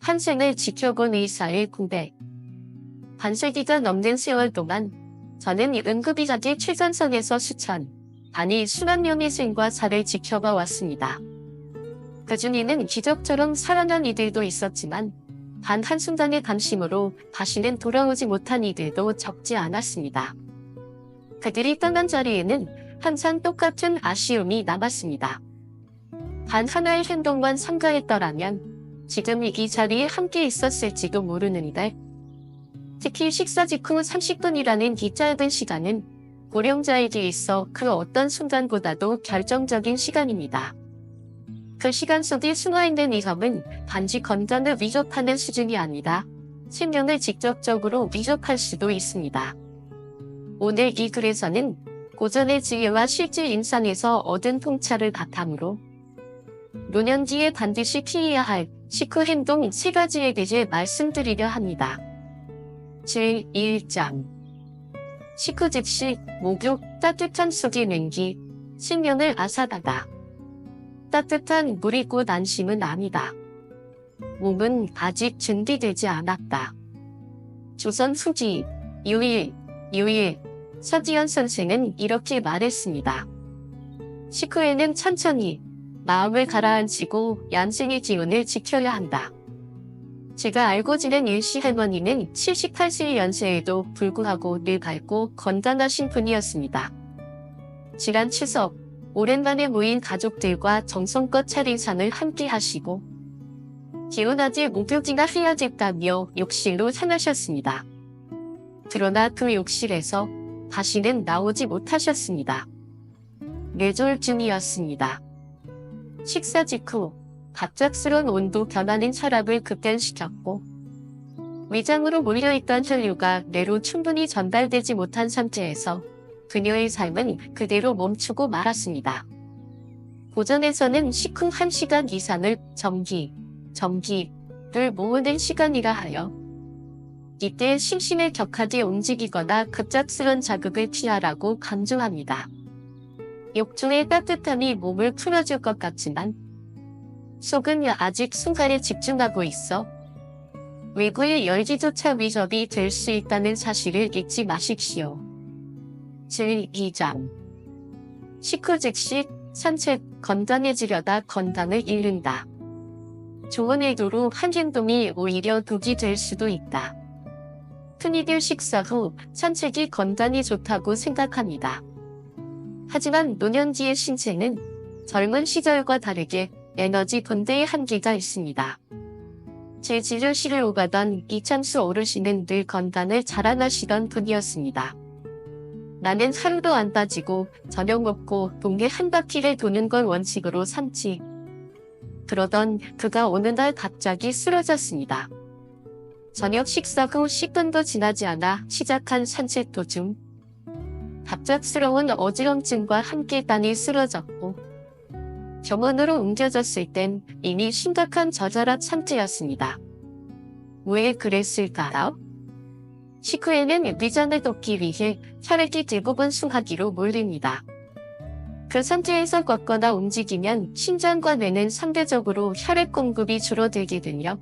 한생을 지켜본 의사의 고백. 반세기가 넘는 세월 동안 저는 응급의학의 최전선에서 수천, 아니 수만 명의 생과 사를 지켜봐 왔습니다. 그중에는 기적처럼 살아난 이들도 있었지만 단 한순간의 감심으로 다시는 돌아오지 못한 이들도 적지 않았습니다. 그들이 떠난 자리에는 항상 똑같은 아쉬움이 남았습니다. 단 하나의 행동만 삼가했더라면 지금 이 자리에 함께 있었을지도 모르는데, 특히 식사 직후 30분이라는 이 짧은 시간은 고령자에게 있어 그 어떤 순간보다도 결정적인 시간입니다. 그 시간 속에 숨어있는 위험은 단지 건강을 위협하는 수준이 아니라 생명을 직접적으로 위협할 수도 있습니다. 오늘 이 글에서는 고전의 지혜와 실제 임상에서 얻은 통찰을 바탕으로 노년 뒤에 반드시 피해야 할 식후 행동 3가지에 대해 말씀드리려 합니다. 제1장. 식후 즉시 목욕, 따뜻한 속의 냉기, 생명을 아사다다. 따뜻한 물이 곧 안심은 아니다. 몸은 아직 준비되지 않았다. 조선 후기 유일 서지현 선생은 이렇게 말했습니다. 식후에는 천천히 마음을 가라앉히고 양생의 기운을 지켜야 한다. 제가 알고 지낸 일시 할머니는 78세의 연세에도 불구하고 늘 밝고 건강하신 분이었습니다. 지난 추석, 오랜만에 모인 가족들과 정성껏 차린 상을 함께 하시고 기운하지 목욕이나 해야겠다며 욕실로 향하셨습니다. 그러나 그 욕실에서 다시는 나오지 못하셨습니다. 뇌졸 중이었습니다. 식사 직후 갑작스런 온도 변화는 혈압을 급변시켰고 위장으로 몰려있던 혈류가 뇌로 충분히 전달되지 못한 상태에서 그녀의 삶은 그대로 멈추고 말았습니다. 고전에서는 식후 1시간 이상을 정기를 모으는 시간이라 하여 이때 심심에 격하게 움직이거나 급작스런 자극을 피하라고 강조합니다. 욕조의 따뜻함이 몸을 풀어줄 것 같지만 속은 아직 순간에 집중하고 있어 외부의 열기조차 위협이 될 수 있다는 사실을 잊지 마십시오. 제2장. 식후 즉시 산책, 건강해지려다 건강을 잃는다. 좋은 의도로 한 행동이 오히려 독이 될 수도 있다. 흔히들 식사 후 산책이 건강에 좋다고 생각합니다. 하지만 노년기의 신체는 젊은 시절과 다르게 에너지 분배의 한계가 있습니다. 제 진료실을 오가던 이창수 어르신은 늘 건강을 자랑하시던 분이었습니다. 나는 하루도 안 빠지고 저녁 먹고 동네 한 바퀴를 도는 걸 원칙으로 삼지. 그러던 그가 어느 날 갑자기 쓰러졌습니다. 저녁 식사 후 10분도 지나지 않아 시작한 산책 도중 갑작스러운 어지럼증과 함께 딴이 쓰러졌고 병원으로 옮겨졌을 땐 이미 심각한 저혈압 상태였습니다. 왜 그랬을까요? 식후에는 위장을 돕기 위해 혈액이 대부분 숭하기로 몰립니다. 그 상태에서 걷거나 움직이면 심장과 뇌는 상대적으로 혈액 공급이 줄어들게 되며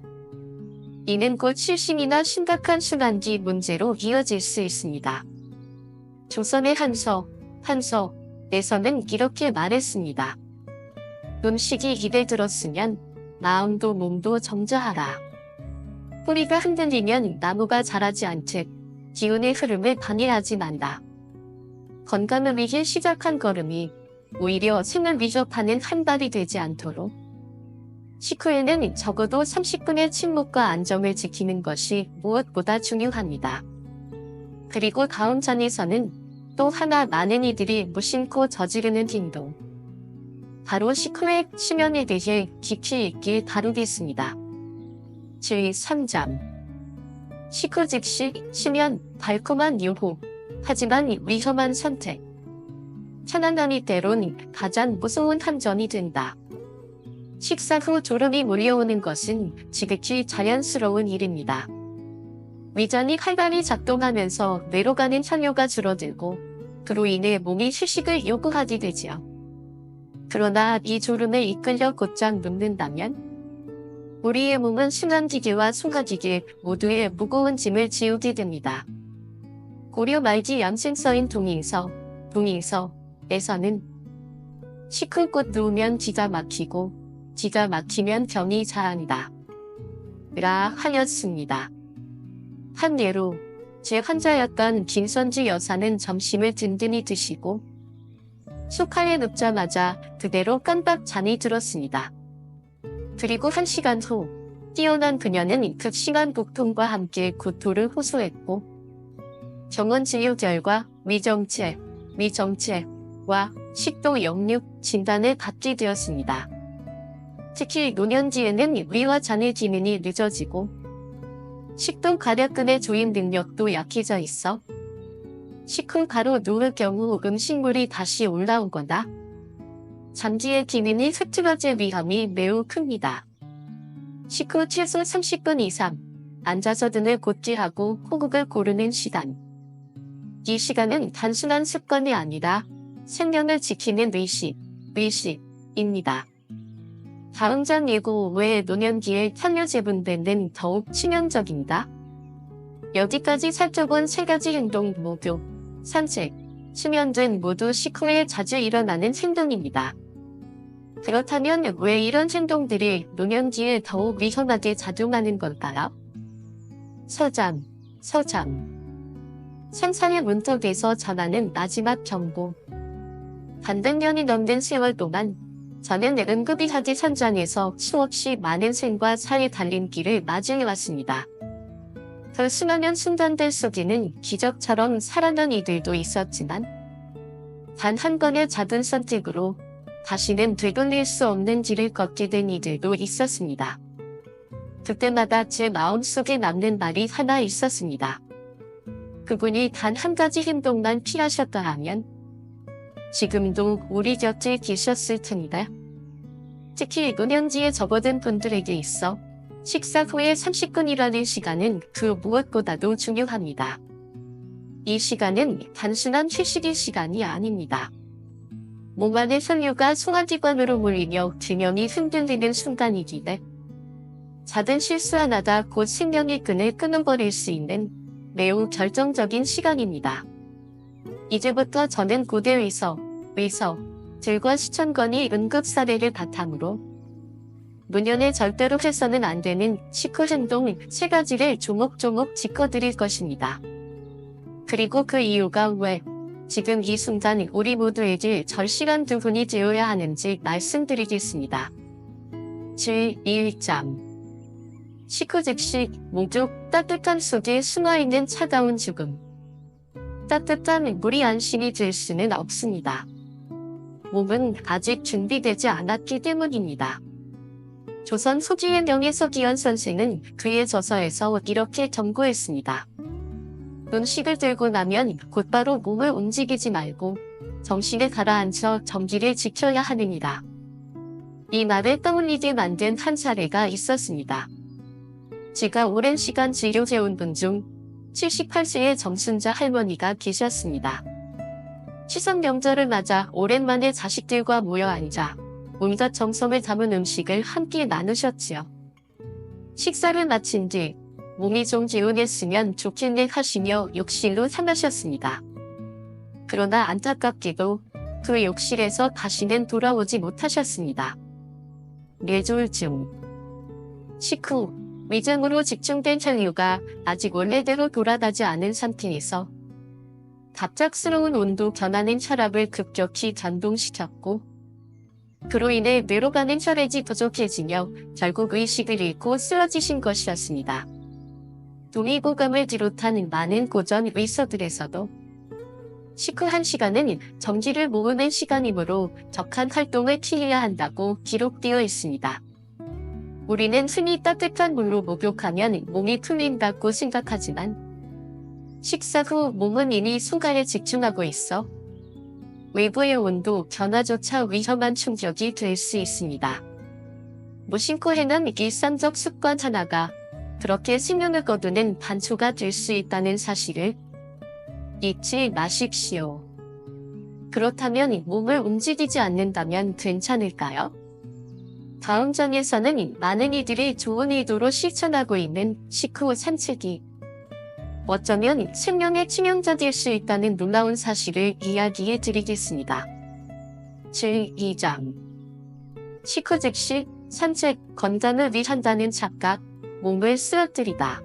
이는 곧 실신이나 심각한 순환기 문제로 이어질 수 있습니다. 조선의 한서에서는 이렇게 말했습니다. 음식이 입에 들었으면 마음도 몸도 정저하라. 뿌리가 흔들리면 나무가 자라지 않듯 기운의 흐름을 방해하지 말라. 건강을 위해 시작한 걸음이 오히려 생을 위협하는 한 발이 되지 않도록 식후에는 적어도 30분의 침묵과 안정을 지키는 것이 무엇보다 중요합니다. 그리고 다음 장에서는 또 하나 많은 이들이 무심코 저지르는 행동, 바로 식후의 수면에 대해 깊이 있게 다루겠습니다. 제3장. 식후 즉시 수면, 달콤한 유혹, 하지만 위험한 선택. 편안함이 때론 가장 무서운 함정이 된다. 식사 후 졸음이 몰려오는 것은 지극히 자연스러운 일입니다. 위장이 활발히 작동하면서 뇌로 가는 혈류가 줄어들고 그로 인해 몸이 휴식을 요구하게 되지요. 그러나 이 졸음에 이끌려 곧장 눕는다면 우리의 몸은 순환기계와 순간기계 모두의 무거운 짐을 지우게 됩니다. 고려 말기 양생서인 동인서에서는 시큰꽃 누우면 기가 막히고 기가 막히면 병이 자한다 라 하였습니다. 한 예로 제 환자였던 김선주 여사는 점심을 든든히 드시고 소파에 눕자마자 그대로 깜빡 잠이 들었습니다. 그리고 1시간 후 깨어난 그녀는 급심한 복통과 함께 구토를 호소했고 병원 진료 결과 위정체와 식도 역류 진단을 받게 되었습니다. 특히 노년 뒤에는 위와 잔의 기능이 늦어지고 식도 가략근의 조임 능력도 약해져 있어 식후 바로 누울 경우 음식물이 다시 올라오거나 잠기의 기능이 흐트러질 위험이 매우 큽니다. 식후 최소 30분 이상 앉아서 등을 곧게 하고 호흡을 고르는 시간. 이 시간은 단순한 습관이 아니라 생명을 지키는 의식입니다. 다음 장 예고 외에 노년기에 편려재분배는 더욱 치명적입니다. 여기까지 살펴본 3가지 행동 모두 산책, 수면 등 모두 식후에 자주 일어나는 행동입니다. 그렇다면 왜 이런 행동들이 노년기에 더욱 위험하게 작용하는 걸까요? 서장. 생사의 문턱에서 전하는 마지막 경고. 반백년이 넘는 세월 동안 저는 응급의학의 현장에서 수없이 많은 생과 사의 달린 길을 마주해왔습니다. 그 수많은 순간들 속에는 기적처럼 살아난 이들도 있었지만 단 한 번의 작은 선택으로 다시는 되돌릴 수 없는 길을 걷게 된 이들도 있었습니다. 그때마다 제 마음속에 남는 말이 하나 있었습니다. 그분이 단 한 가지 행동만 피하셨다 하면 지금도 우리 곁에 계셨을 텐데. 특히 노년기에 접어든 분들에게 있어 식사 후에 30분이라는 시간은 그 무엇보다도 중요합니다. 이 시간은 단순한 휴식의 시간이 아닙니다. 몸 안의 혈류가 소화기관으로 몰리며 균형이 흔들리는 순간이기에 작은 실수 하나가 곧 생명의 끈을 끊어버릴 수 있는 매우 결정적인 시간입니다. 이제부터 저는 고대 의서들과 수천 건의 응급 사례를 바탕으로 노년에 절대로 해서는 안 되는 식후 행동 3가지를 조목조목 짚어드릴 것입니다. 그리고 그 이유가 왜 지금 이 순간 우리 모두에게 절실한 부분이 되어야 하는지 말씀드리겠습니다. 제1장 식후 즉시 목욕 따뜻한 속에 숨어있는 차가운 죽음. 따뜻한 물이 안심이 될 수는 없습니다. 몸은 아직 준비되지 않았기 때문입니다. 조선 소주의 명예서기현 선생은 그의 저서에서 이렇게 경고했습니다. 음식을 들고 나면 곧바로 몸을 움직이지 말고 정신을 가라앉혀 정기를 지켜야 하느니라. 이 말을 떠올리게 만든 한 사례가 있었습니다. 제가 오랜 시간 진료해온 분 중 78세의 정순자 할머니가 계셨습니다. 추석 명절을 맞아 오랜만에 자식들과 모여 앉아 온갖 정성을 담은 음식을 함께 나누셨지요. 식사를 마친 뒤 몸이 좀 개운했으면 좋겠네 하시며 욕실로 향하셨습니다. 그러나 안타깝게도 그 욕실에서 다시는 돌아오지 못하셨습니다. 뇌졸중. 식후 위장으로 집중된 혈류가 아직 원래대로 돌아가지 않은 상태에서 갑작스러운 온도 변화는 혈압을 급격히 변동시켰고 그로 인해 뇌로 가는 혈액이 부족해지며 결국 의식을 잃고 쓰러지신 것이었습니다. 동의보감을 비롯한 많은 고전 의서들에서도 식후 1시간은 정기를 모으는 시간이므로 적한 활동을 피해야 한다고 기록되어 있습니다. 우리는 흔히 따뜻한 물로 목욕하면 몸이 풀린다고 생각하지만 식사 후 몸은 이미 순간에 집중하고 있어 외부의 온도 변화조차 위험한 충격이 될 수 있습니다. 무심코 해놓은 일상적 습관 하나가 그렇게 생명을 거두는 단초가 될 수 있다는 사실을 잊지 마십시오. 그렇다면 몸을 움직이지 않는다면 괜찮을까요? 다음 장에서는 많은 이들이 좋은 의도로 실천하고 있는 식후 산책이 어쩌면 생명의 치명적일 수 있다는 놀라운 사실을 이야기해 드리겠습니다. 제2장 식후 즉시 산책 건강을 위한다는 착각, 몸을 쓰러뜨리다.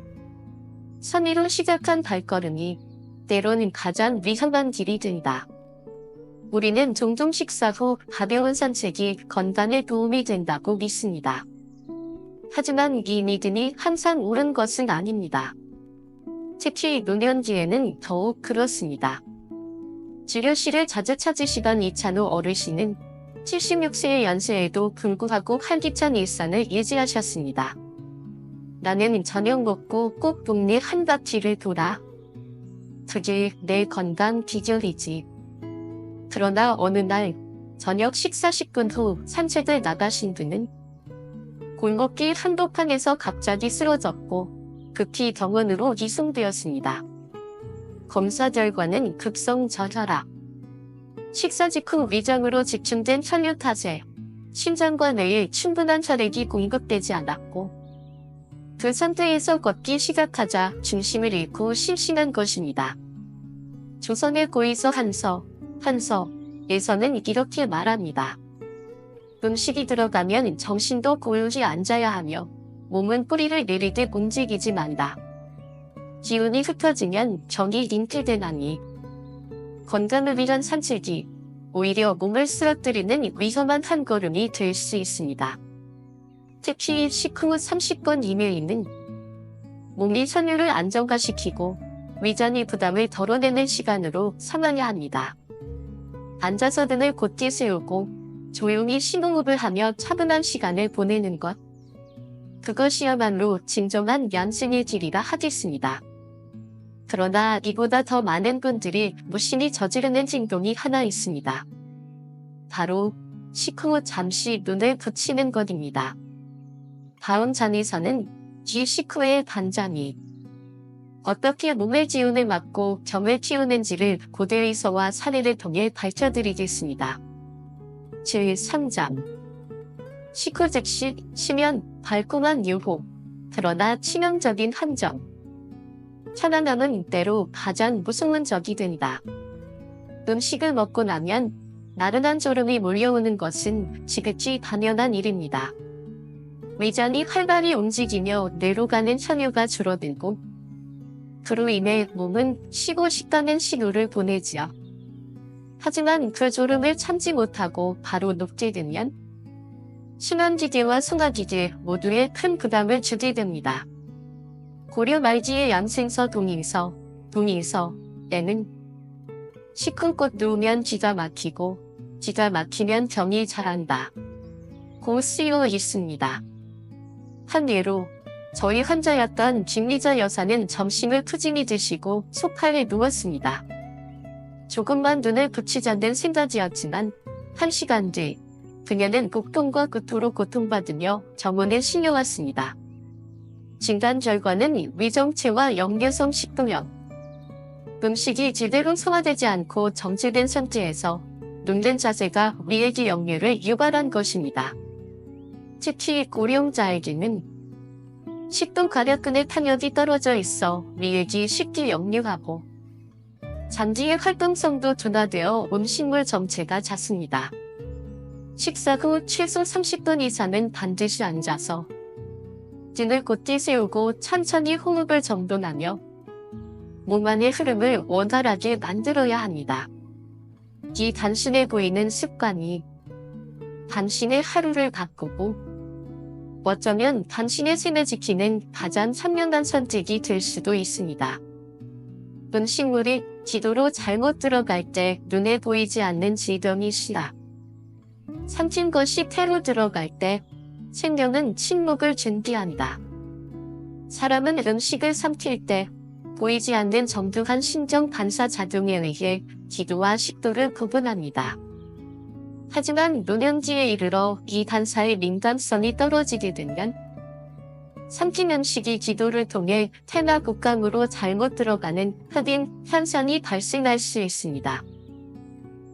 선의로 시작한 발걸음이 때로는 가장 위험한 길이 된다. 우리는 종종 식사 후 가벼운 산책이 건강에 도움이 된다고 믿습니다. 하지만 이 믿음이 항상 옳은 것은 아닙니다. 특히 노년기에는 더욱 그렇습니다. 진료실을 자주 찾으시던 이찬호 어르신은 76세의 연세에도 불구하고 활기찬 일상을 유지하셨습니다. 나는 저녁 먹고 꼭 동네 한 바퀴를 돌아. 그게 내 건강 비결이지. 그러나 어느 날 저녁 식사 10분 후 산책을 나가신 분은 골목길 한복판에서 갑자기 쓰러졌고 급히 병원으로 이송되었습니다. 검사 결과는 급성 저혈압, 식사 직후 위장으로 집중된 혈류 타세, 심장과 뇌에 충분한 혈액이 공급되지 않았고 그 상태에서 걷기 시작하자 중심을 잃고 실신한 것입니다. 조선의 고의서 한서에서는 이렇게 말합니다. 음식이 들어가면 정신도 고요히 앉아야 하며 몸은 뿌리를 내리듯 움직이지 말라. 기운이 흩어지면 병이 인틀되나니 건강을 위한 산책이 오히려 몸을 쓰러뜨리는 위험한 한 걸음이 될 수 있습니다. 특히 식후 30분 이내에는 몸이 혈류를 안정화시키고 위장의 부담을 덜어내는 시간으로 삼아야 합니다. 앉아서 등을 곧게 세우고 조용히 심호흡을 하며 차분한 시간을 보내는 것. 그것이야말로 진정한 양승의 길이라 하겠습니다. 그러나 이보다 더 많은 분들이 무심히 저지르는 행동이 하나 있습니다. 바로 식후 잠시 눈을 붙이는 것입니다. 다음 장에서는 이 식후의 반장이 어떻게 몸의 기운을 막고 병을 키우는지를 고대의서와 사례를 통해 밝혀드리겠습니다. 제3장 식후 즉시 치면 달콤한 유혹, 그러나 치명적인 함정. 편안함은 때로 가장 무서운 적이 된다. 음식을 먹고 나면 나른한 졸음이 몰려오는 것은 지극히 당연한 일입니다. 위장이 활발히 움직이며 뇌로 가는 혈류가 줄어들고 그로 인해 몸은 쉬고 싶다는 신호를 보내지요. 하지만 그 졸음을 참지 못하고 바로 눕게 되면 순환기계와 소화기계 모두에 큰 부담을 주게 됩니다. 고려 말기의 양생서 동의서에는 식후껏 누우면 기가 막히고 기가 막히면 병이 잘한다 고 쓰여 있습니다. 한 예로 저희 환자였던 김리자 여사는 점심을 푸짐히 드시고 소파에 누웠습니다. 조금만 눈을 붙이자는 생각이었지만 1시간 뒤 그녀는 복통과 구토로 고통받으며 병원에 실려왔습니다. 진단 결과는 위정체와 역류성 식도염. 음식이 제대로 소화되지 않고 정체된 상태에서 눕는 자세가 위액의 역류를 유발한 것입니다. 특히 고령자에게는 식도 괄약근의 탄력이 떨어져 있어 위액이 쉽게 역류하고 잔디의 활동성도 둔화되어 음식물 정체가 잦습니다. 식사 후 최소 30분 이상은 반드시 앉아서 등을 곧게 세우고 천천히 호흡을 정돈하며 몸 안의 흐름을 원활하게 만들어야 합니다. 이 단순해 보이는 습관이 당신의 하루를 바꾸고 어쩌면 당신의 삶을 지키는 가장 현명한 선택이 될 수도 있습니다. 음식물이 기도로 잘못 들어갈 때 눈에 보이지 않는 지경이 시라. 삼킨 것이 태로 들어갈 때 생명은 침묵을 준비한다. 사람은 음식을 삼킬 때 보이지 않는 정교한 신경 반사 작용에 의해 기도와 식도를 구분합니다. 하지만 노년기에 이르러 이 반사의 민감성이 떨어지게 되면 삼킨 음식이 기도를 통해 태나 곡강으로 잘못 들어가는 흡인 현상이 발생할 수 있습니다.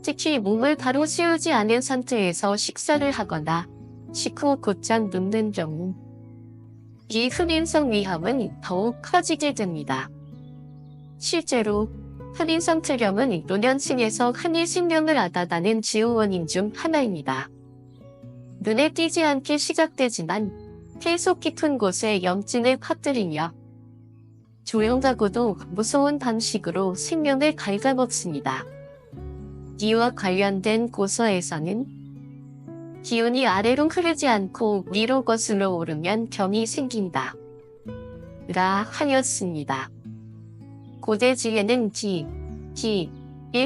특히 몸을 바로 세우지 않은 상태에서 식사를 하거나 식후 곧장 눕는 경우 이 흡인성 위험은 더욱 커지게 됩니다. 실제로 흡인성 트렴은 노년층에서 흔히 생명을 앗아가는 주요 원인 중 하나입니다. 눈에 띄지 않게 시작되지만 계속 깊은 곳에 염증을 퍼뜨리며 조용하고도 무서운 방식으로 생명을 갉아먹습니다. 이와 관련된 고서에서는 기운이 아래로 흐르지 않고 위로 거슬러 오르면 병이 생긴다 라 하였습니다. 고대지에는 이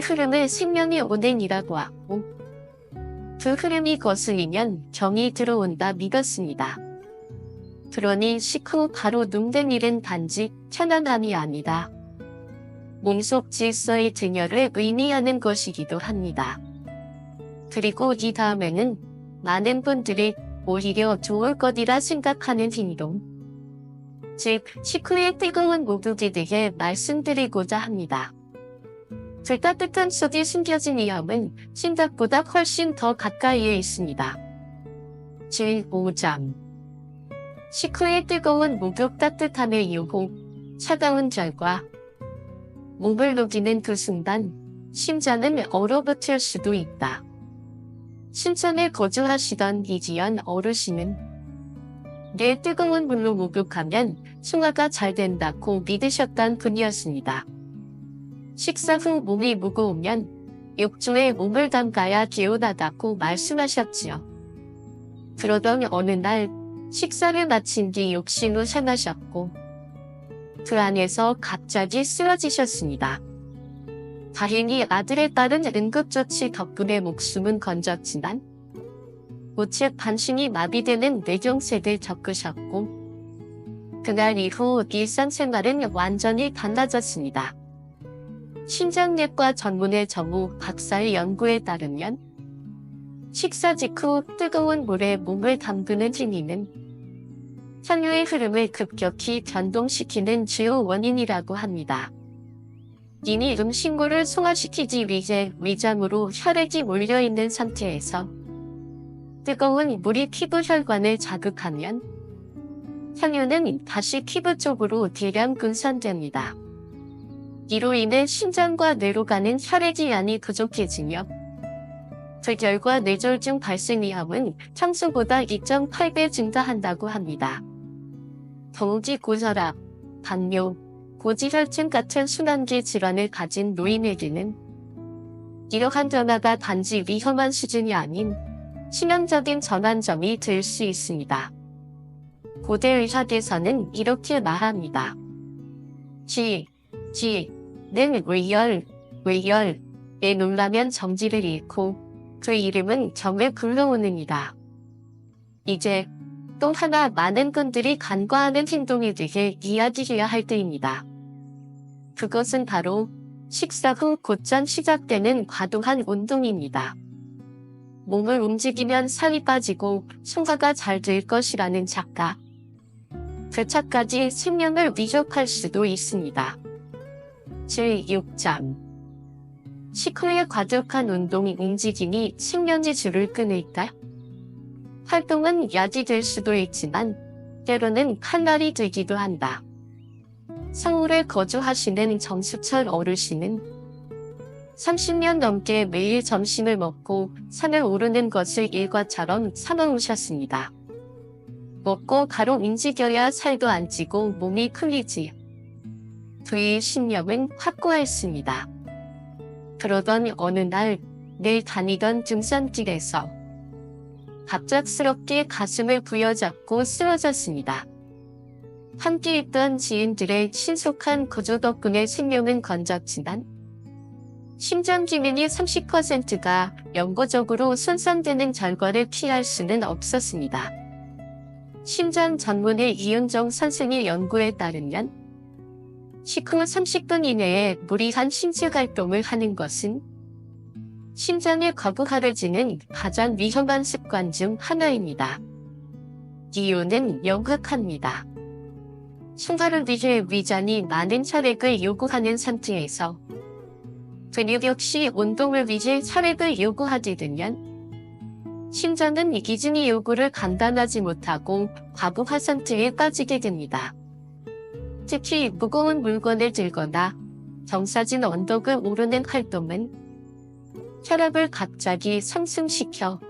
흐름을 생명의 운행이라고 하고 그 흐름이 거슬리면 병이 들어온다 믿었습니다. 그러니 식후 바로 눕는 일은 단지 편안함이 아니다. 몸속 질서의 등열을 의미하는 것이기도 합니다. 그리고 이 다음에는 많은 분들이 오히려 좋을 것이라 생각하는 행동, 즉 식후의 뜨거운 목욕에 대해 말씀드리고자 합니다. 그 따뜻한 속에 숨겨진 위험은 생각보다 훨씬 더 가까이에 있습니다. 제5점 식후의 뜨거운 목욕 따뜻함의 유혹, 차가운 결과 몸을 녹이는 그 순간 심장은 얼어붙을 수도 있다. 신천에 거주하시던 이지연 어르신은 내 뜨거운 물로 목욕하면 소화가 잘 된다고 믿으셨던 분이었습니다. 식사 후 몸이 무거우면 욕조에 몸을 담가야 개운하다고 말씀하셨지요. 그러던 어느 날 식사를 마친 뒤 욕실로 향하셨고 그 안에서 갑자기 쓰러지셨습니다. 다행히 아들에 따른 응급조치 덕분에 목숨은 건졌지만 우측 반신이 마비되는 뇌경색을 겪으셨고 그날 이후 일상생활은 완전히 달라졌습니다. 심장내과 전문의 정우 박사의 연구에 따르면 식사 직후 뜨거운 물에 몸을 담그는 행위는 혈류의 흐름을 급격히 변동시키는 주요 원인이라고 합니다. 이미 음식물을 소화시키기 위해 위장으로 혈액이 몰려있는 상태에서 뜨거운 물이 피부 혈관을 자극하면 혈류는 다시 피부 쪽으로 대량 분산됩니다. 이로 인해 심장과 뇌로 가는 혈액의 양이 부족해지며 그 결과 뇌졸중 발생 위험은 평소보다 2.8배 증가한다고 합니다. 더욱이 고혈압, 당뇨, 고지혈증 같은 순환기 질환을 가진 노인에게는 이러한 변화가 단지 위험한 수준이 아닌 치명적인 전환점이 될 수 있습니다. 고대 의학에서는 이렇게 말합니다. 는 외열에 놀라면 정지를 잃고 그 이름은 정에 굴러오느니라. 이제 또 하나 많은 분들이 간과하는 행동에 대해 이야기해야 할 때입니다. 그것은 바로 식사 후 곧장 시작되는 과도한 운동입니다. 몸을 움직이면 살이 빠지고 소화가 잘 될 것이라는 착각. 그 착각이 생명을 위협할 수도 있습니다. 제6점 식후에 과격한 운동이 움직임이 생명의 줄을 끊을까? 활동은 약이 될 수도 있지만 때로는 칼날이 되기도 한다. 서울에 거주하시는 정수철 어르신은 30년 넘게 매일 점심을 먹고 산을 오르는 것을 일과처럼 삼아오셨습니다. 먹고 바로 움직여야 살도 안 찌고 몸이 풀리지. 그의 신념은 확고했습니다. 그러던 어느 날 늘 다니던 등산길에서 갑작스럽게 가슴을 부여잡고 쓰러졌습니다. 함께 있던 지인들의 신속한 구조 덕분에 생명은 건졌지만 심장 기능이 30%가 영구적으로 손상되는 결과를 피할 수는 없었습니다. 심장 전문의 이윤정 선생의 연구에 따르면 식후 30분 이내에 무리한 신체 활동을 하는 것은 심장의 거부하를 지는 가장 위험한 습관 중 하나입니다. 이유는 명확합니다. 소화를 위해 위장이 많은 혈액을 요구하는 상태에서 근육 역시 운동을 위해 혈액을 요구하게 되면 심장은 기준이 요구를 감당하지 못하고 과부하 상태에 빠지게 됩니다. 특히 무거운 물건을 들거나 경사진 언덕을 오르는 활동은 혈압을 갑자기 상승시켜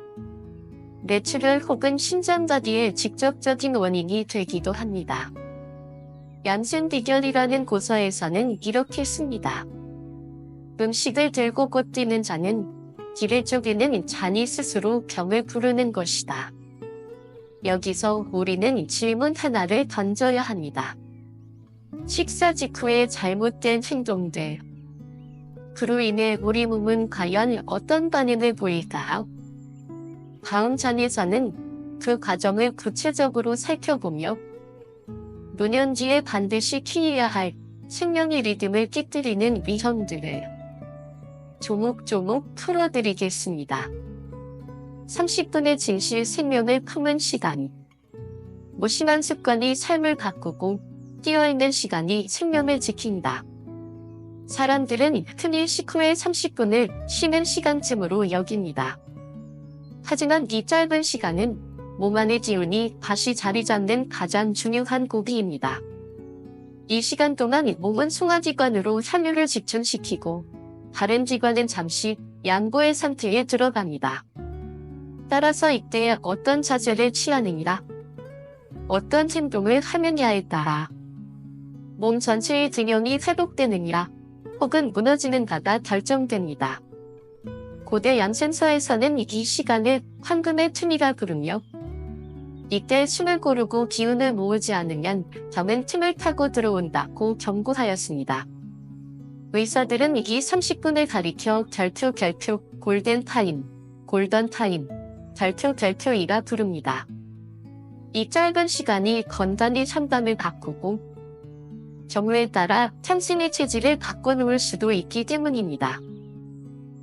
뇌출혈 혹은 심장마비의 직접적인 원인이 되기도 합니다. 얀센 비결이라는 고서에서는 이렇게 씁니다. 음식을 들고 곧 뛰는 자는 길을 쪼개는 잔이 스스로 병을 부르는 것이다. 여기서 우리는 질문 하나를 던져야 합니다. 식사 직후의 잘못된 행동들. 그로 인해 우리 몸은 과연 어떤 반응을 보일까요? 다음 장에서는 그 과정을 구체적으로 살펴보며 노년기에 반드시 피해야 할 생명의 리듬을 깨뜨리는 위험들을 조목조목 풀어드리겠습니다. 30분의 진실 생명을 품은 시간. 무심한 습관이 삶을 바꾸고 뛰어있는 시간이 생명을 지킨다. 사람들은 흔히 식후의 30분을 쉬는 시간쯤으로 여깁니다. 하지만 이 짧은 시간은 몸 안의 기운이 다시 자리 잡는 가장 중요한 고비입니다. 이 시간 동안 몸은 소화기관으로 혈류를 집중시키고 다른 기관은 잠시 양보의 상태에 들어갑니다. 따라서 이때 어떤 자세를 취하느냐, 어떤 행동을 하느냐에 따라 몸 전체의 균형이 회복되느냐 혹은 무너지는가가 결정됩니다. 고대 얀센서에서는 이 시간을 황금의 틈이라 부르며 이때 숨을 고르고 기운을 모으지 않으면 병은 틈을 타고 들어온다고 경고하였습니다. 의사들은 이 30분을 가리켜 결표 골든타임, 결표이라 부릅니다. 이 짧은 시간이 건강의 상담을 바꾸고 경우에 따라 당신의 체질을 바꿔놓을 수도 있기 때문입니다.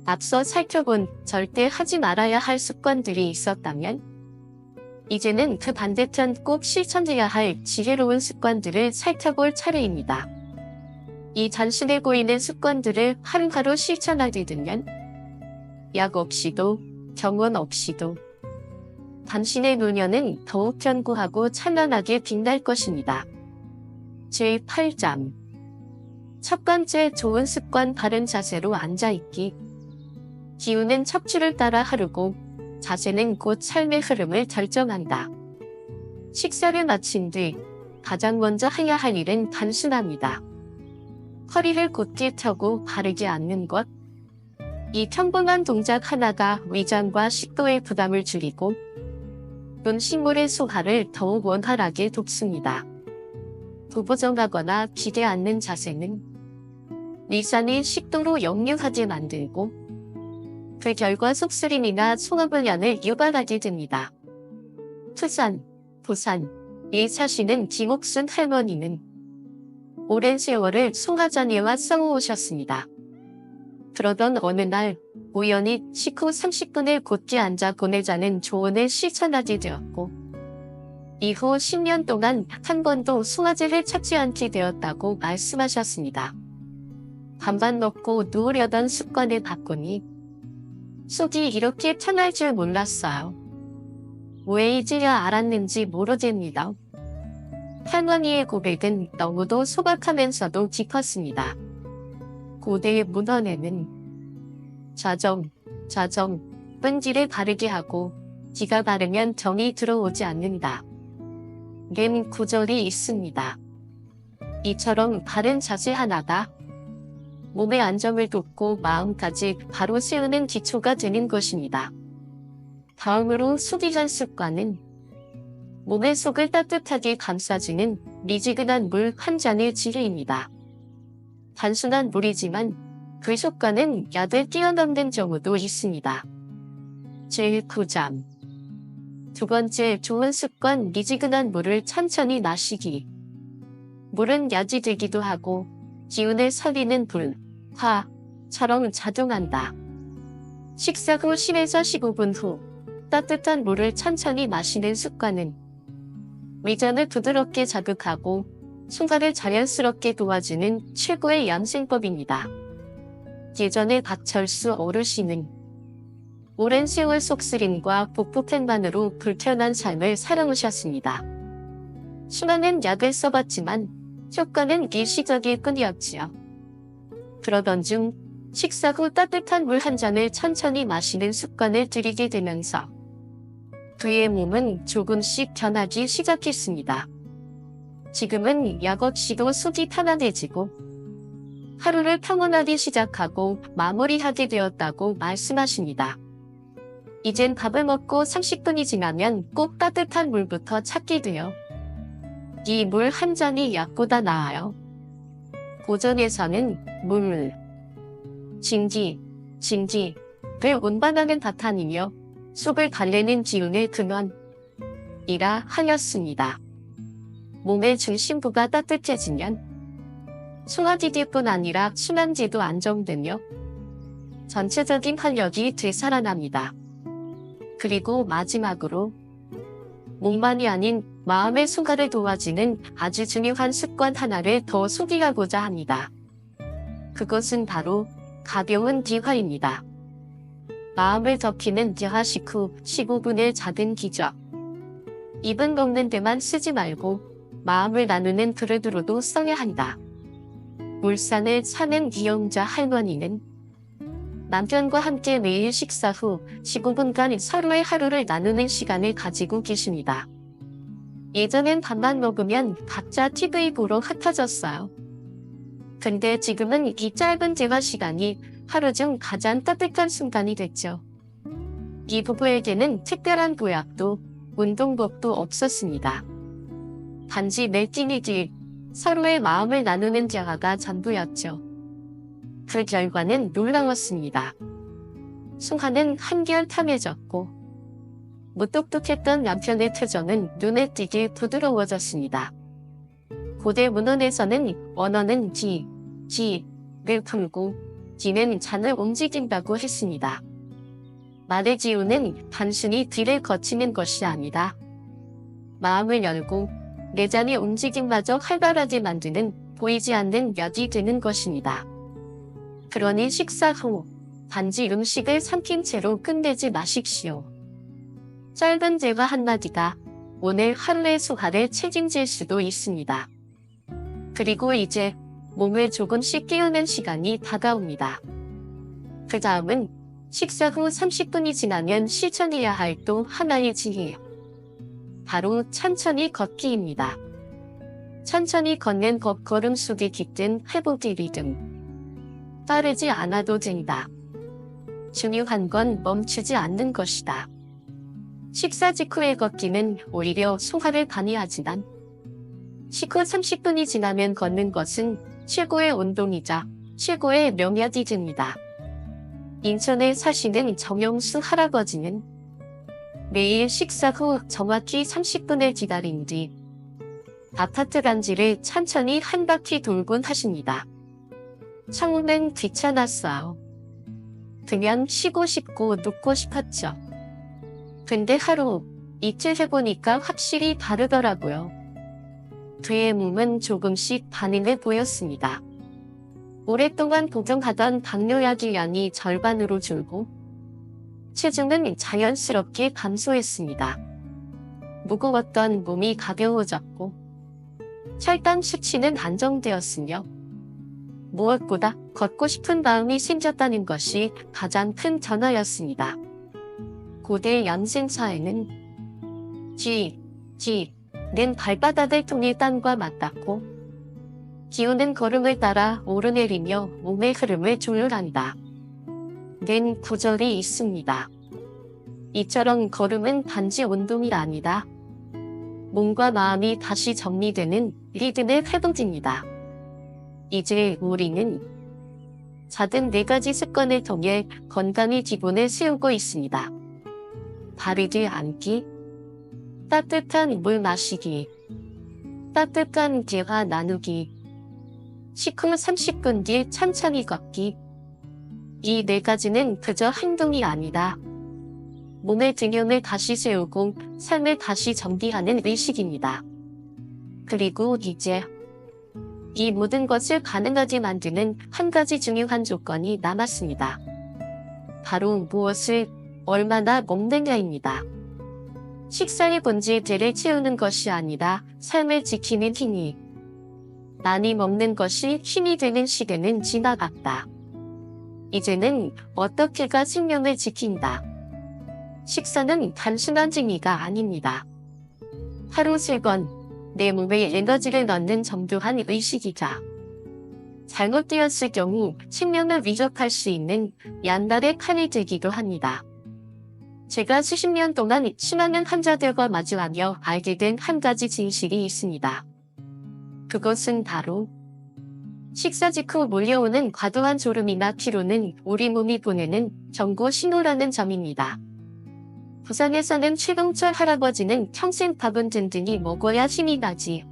앞서 살펴본 절대 하지 말아야 할 습관들이 있었다면 이제는 그 반대편 꼭 실천해야 할 지혜로운 습관들을 살펴볼 차례입니다. 이 단순해 보이는 습관들을 하루하루 실천하게 되면 약 없이도 병원 없이도 당신의 노년은 더욱 견고하고 찬란하게 빛날 것입니다. 제8장 첫 번째 좋은 습관 바른 자세로 앉아있기. 기운은 척추를 따라 흐르고 자세는 곧 삶의 흐름을 결정한다. 식사를 마친 뒤 가장 먼저 해야 할 일은 단순합니다. 허리를 곧게 펴고 바르게 앉는 것. 이 평범한 동작 하나가 위장과 식도의 부담을 줄이고 음식물의 소화를 더욱 원활하게 돕습니다. 부부정하거나 기대 앉는 자세는 위산이 식도로 역류하게 만들고 그 결과 속쓰림이나 소화불량을 유발하게 됩니다. 부산, 예사시는 김옥순 할머니는 오랜 세월을 소화장애와 싸워오셨습니다. 그러던 어느 날 우연히 식후 30분을 곧게 앉아 보내자는 조언을 실천하게 되었고 이후 10년 동안 한 번도 소화제를 찾지 않게 되었다고 말씀하셨습니다. 밥만 먹고 누우려던 습관을 바꾸니 속이 이렇게 편할 줄 몰랐어요. 왜 이제야 알았는지 모르겠니다. 할머니의 고백은 너무도 소박하면서도 깊었습니다. 고대의 문헌에는 자정, 끈기를 바르게 하고 기가 바르면 정이 들어오지 않는다. 는 구절이 있습니다. 이처럼 바른 자세 하나가 몸의 안정을 돕고 마음까지 바로 세우는 기초가 되는 것입니다. 다음으로 수기전 습관은 몸의 속을 따뜻하게 감싸주는 미지근한 물 한 잔의 지혜입니다. 단순한 물이지만 그 효과는 약을 뛰어넘는 경우도 있습니다. 제9장 두 번째 좋은 습관 미지근한 물을 천천히 마시기. 물은 약이 되기도 하고 기운을 살리는 불, 화처럼 작용한다. 식사 후 10에서 15분 후 따뜻한 물을 천천히 마시는 습관은 위장을 부드럽게 자극하고 소화를 자연스럽게 도와주는 최고의養생법입니다. 예전에 박철수 어르신은 오랜 세월 속쓰림과 복폭행만으로 불편한 삶을 살아오셨습니다. 수많은 약을 써봤지만 효과는 일시적일 뿐이었지요. 그러던 중 식사 후 따뜻한 물 한 잔을 천천히 마시는 습관을 들이게 되면서 그의 몸은 조금씩 변하기 시작했습니다. 지금은 약 없이도 속이 편안해지고 하루를 평온하게 시작하고 마무리하게 되었다고 말씀하십니다. 이젠 밥을 먹고 30분이 지나면 꼭 따뜻한 물부터 찾게 돼요. 이 물 한 잔이 약보다 나아요. 고전에서는 물, 진지를 운반하는 바탕이며 속을 달래는 기운의 근원이라 하였습니다. 몸의 중심부가 따뜻해지면 소화기계뿐 아니라 순환제도 안정되며 전체적인 활력이 되살아납니다. 그리고 마지막으로 몸만이 아닌 마음의 소화를 도와주는 아주 중요한 습관 하나를 더 소개하고자 합니다. 그것은 바로 가벼운 대화입니다. 마음을 덮이는 대화 식후 15분의 작은 기적. 입은 먹는 데만 쓰지 말고 마음을 나누는 그릇으로도 써야 한다. 울산을 사는 이영자 할머니는 남편과 함께 매일 식사 후 15분간 서로의 하루를 나누는 시간을 가지고 계십니다. 예전엔 밥만 먹으면 각자 TV 보러 흩어졌어요. 근데 지금은 이 짧은 대화 시간이 하루 중 가장 따뜻한 순간이 됐죠. 이 부부에게는 특별한 보약도 운동법도 없었습니다. 단지 매끼니지 서로의 마음을 나누는 대화가 전부였죠. 그 결과는 놀라웠습니다. 소화는 한결 탐해졌고 무뚝뚝했던 남편의 표정은 눈에 띄게 부드러워졌습니다. 고대 문헌에서는 원어는 지를 풀고 지는 잔을 움직인다고 했습니다. 말의 지우는 단순히 뒤를 거치는 것이 아니다. 마음을 열고 내 잔의 움직임마저 활발하게 만드는 보이지 않는 엿이 되는 것입니다. 그러니 식사 후 단지 음식을 삼킨 채로 끝내지 마십시오. 짧은 대화 한마디가 오늘 하루의 소화를 책임질 수도 있습니다. 그리고 이제 몸을 조금씩 깨우는 시간이 다가옵니다. 그 다음은 식사 후 30분이 지나면 실천해야 할 또 하나의 지혜. 바로 천천히 걷기입니다. 천천히 걷는 걸음 속에 깃든 회복의 리듬. 빠르지 않아도 된다. 중요한 건 멈추지 않는 것이다. 식사 직후의 걷기는 오히려 소화를 방해하지만 식후 30분이 지나면 걷는 것은 최고의 운동이자 최고의 명약이 됩니다. 인천에 사시는 정영수 할아버지는 매일 식사 후 정확히 30분을 기다린 뒤 아파트 단지를 천천히 한 바퀴 돌곤 하십니다. 처음엔 귀찮았어요. 그냥 쉬고 싶고 눕고 싶었죠. 근데 하루 이틀 해보니까 확실히 다르더라고요. 그의 몸은 조금씩 반응을 보였습니다. 오랫동안 복용하던 당뇨약의 양이 절반으로 줄고 체중은 자연스럽게 감소했습니다. 무거웠던 몸이 가벼워졌고 혈당 수치는 안정되었으며 무엇보다 걷고 싶은 마음이 생겼다는 것이 가장 큰 변화였습니다. 고대 양생사에는 는 발바닥을 통해 땅과 맞닿고 기우는 걸음을 따라 오르내리며 몸의 흐름을 조율한다. 는 구절이 있습니다. 이처럼 걸음은 단지 운동이 아니다. 몸과 마음이 다시 정리되는 리듬의 회복입니다. 이제 우리는 작은 4가지 습관을 통해 건강의 기본을 세우고 있습니다. 바르지 않기, 따뜻한 물 마시기, 따뜻한 대화 나누기, 식후 30분 뒤 천천히 걷기. 이 4가지는 그저 행동이 아니다. 몸의 균형을 다시 세우고 삶을 다시 정비하는 의식입니다. 그리고 이제 이 모든 것을 가능하게 만드는 한 가지 중요한 조건이 남았습니다. 바로 무엇을 얼마나 먹느냐입니다. 식사의 본질 배를 채우는 것이 아니라 삶을 지키는 힘이. 많이 먹는 것이 힘이 되는 시대는 지나갔다. 이제는 어떻게가 생명을 지킨다. 식사는 단순한 징의가 아닙니다. 하루 3번 내 몸에 에너지를 넣는 정교한 의식이자 잘못되었을 경우 생명을 위협할 수 있는 양날의 칼이 되기도 합니다. 제가 수십 년 동안 수많은 환자들과 마주하며 알게 된 한 가지 진실이 있습니다. 그것은 바로 식사 직후 몰려오는 과도한 졸음이나 피로는 우리 몸이 보내는 경고 신호라는 점입니다. 부산에서는 최동철 할아버지는 평생 밥은 든든히 먹어야 힘이 나지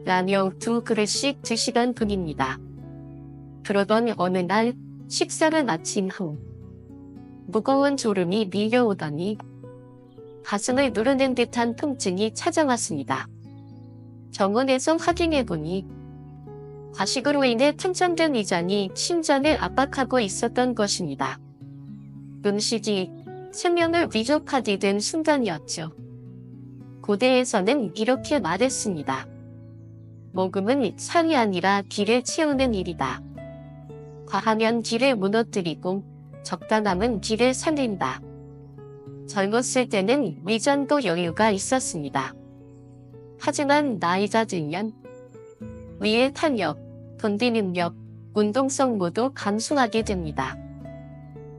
라며 2그릇씩 드시던 분입니다. 그러던 어느 날 식사를 마친 후 무거운 졸음이 밀려오더니 가슴을 누르는 듯한 통증이 찾아왔습니다. 병원에서 확인해보니 과식으로 인해 팽창된 위장이 심장을 압박하고 있었던 것입니다. 음식이 생명을 위협하게 된 순간이었죠. 고대에서는 이렇게 말했습니다. 먹음은 살이 아니라 기를 채우는 일이다. 과하면 기를 무너뜨리고 적당함은 기를 살린다. 젊었을 때는 위장도 여유가 있었습니다. 하지만 나이가 들면 위의 탄력, 건디 능력, 운동성 모두 감소하게 됩니다.